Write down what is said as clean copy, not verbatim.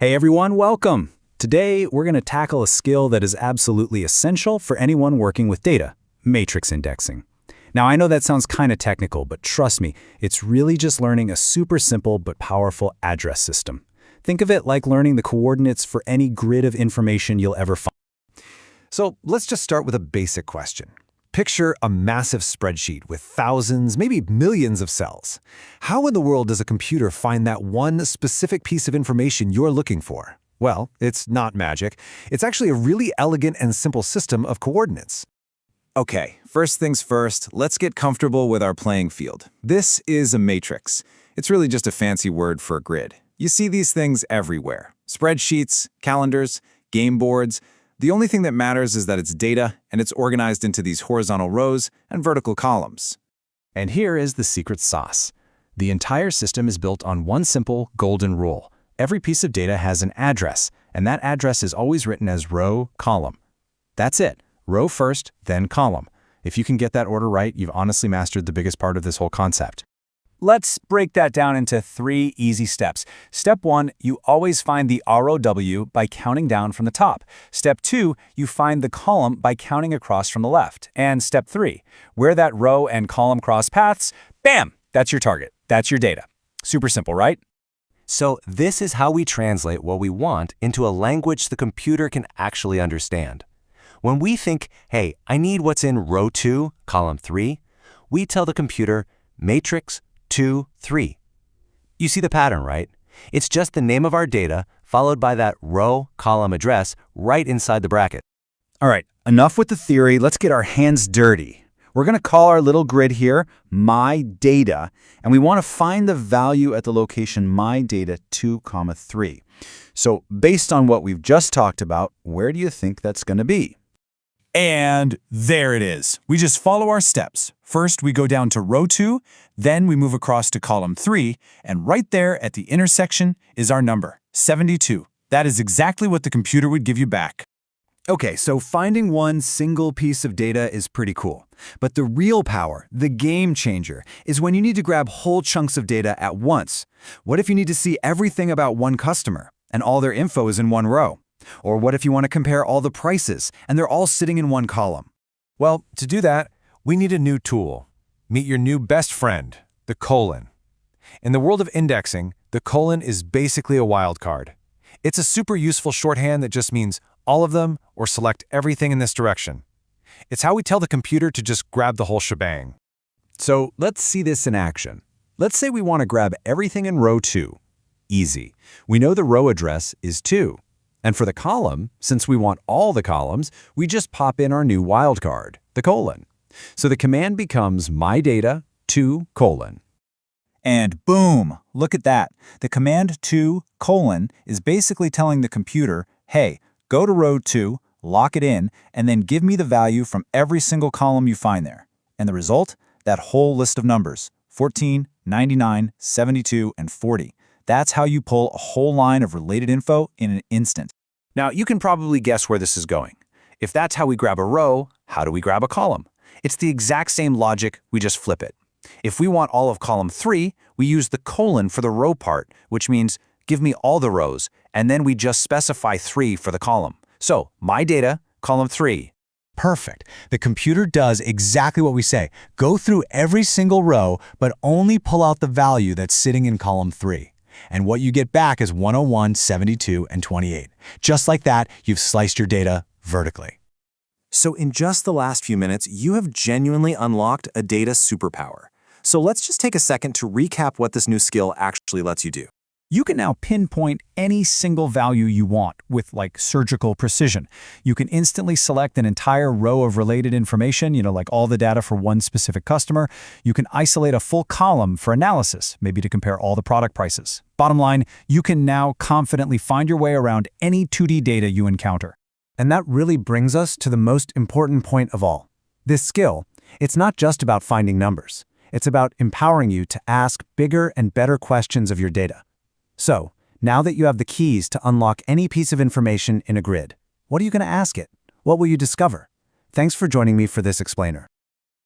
Hey everyone, welcome! Today, we're going to tackle a skill that is absolutely essential for anyone working with data, matrix indexing. Now, I know that sounds kind of technical, but trust me, it's really just learning a super simple but powerful address system. Think of it like learning the coordinates for any grid of information you'll ever find. So let's just start with a basic question. Picture a massive spreadsheet with thousands, maybe millions of cells. How in the world does a computer find that one specific piece of information you're looking for? Well, it's not magic. It's actually a really elegant and simple system of coordinates. Okay, first things first, let's get comfortable with our playing field. This is a matrix. It's really just a fancy word for a grid. You see these things everywhere. Spreadsheets, calendars, game boards. The only thing that matters is that it's data, and it's organized into these horizontal rows and vertical columns. And here is the secret sauce. The entire system is built on one simple golden rule. Every piece of data has an address, and that address is always written as row, column. That's it. Row first, then column. If you can get that order right, you've honestly mastered the biggest part of this whole concept. Let's break that down into 3 easy steps. Step 1, you always find the ROW by counting down from the top. Step 2, you find the column by counting across from the left. And step 3, where that row and column cross paths, bam, that's your target. That's your data. Super simple, right? So this is how we translate what we want into a language the computer can actually understand. When we think, hey, I need what's in row 2, column 3, we tell the computer matrix 2, 3. You see the pattern, right? It's just the name of our data followed by that row, column address right inside the bracket. All right, enough with the theory. Let's get our hands dirty. We're going to call our little grid here my data, and we want to find the value at the location my data 2, 3. So based on what we've just talked about, where do you think that's going to be? And there it is. We just follow our steps. First, we go down to row 2, then we move across to column 3, and right there at the intersection is our number, 72. That is exactly what the computer would give you back. Okay, so finding one single piece of data is pretty cool. But the real power, the game changer, is when you need to grab whole chunks of data at once. What if you need to see everything about one customer, and all their info is in one row? Or what if you want to compare all the prices, and they're all sitting in one column? Well, to do that, we need a new tool. Meet your new best friend, the colon. In the world of indexing, the colon is basically a wildcard. It's a super useful shorthand that just means all of them or select everything in this direction. It's how we tell the computer to just grab the whole shebang. So let's see this in action. Let's say we want to grab everything in row 2. Easy. We know the row address is 2. And for the column, since we want all the columns, we just pop in our new wildcard, the colon. So the command becomes mydata 2 colon. And boom, look at that. The command 2 colon is basically telling the computer, hey, go to row 2, lock it in, and then give me the value from every single column you find there. And the result? That whole list of numbers, 14, 99, 72, and 40. That's how you pull a whole line of related info in an instant. Now, you can probably guess where this is going. If that's how we grab a row, how do we grab a column? It's the exact same logic, we just flip it. If we want all of column 3, we use the colon for the row part, which means give me all the rows, and then we just specify 3 for the column. So, my data, column 3. Perfect. The computer does exactly what we say. Go through every single row, but only pull out the value that's sitting in column 3. And what you get back is 101, 72, and 28. Just like that, you've sliced your data vertically. So in just the last few minutes, you have genuinely unlocked a data superpower. So let's just take a second to recap what this new skill actually lets you do. You can now pinpoint any single value you want with surgical precision. You can instantly select an entire row of related information, like all the data for one specific customer. You can isolate a full column for analysis, maybe to compare all the product prices. Bottom line, you can now confidently find your way around any 2D data you encounter. And that really brings us to the most important point of all. This skill, it's not just about finding numbers. It's about empowering you to ask bigger and better questions of your data. So, now that you have the keys to unlock any piece of information in a grid, what are you going to ask it? What will you discover? Thanks for joining me for this explainer.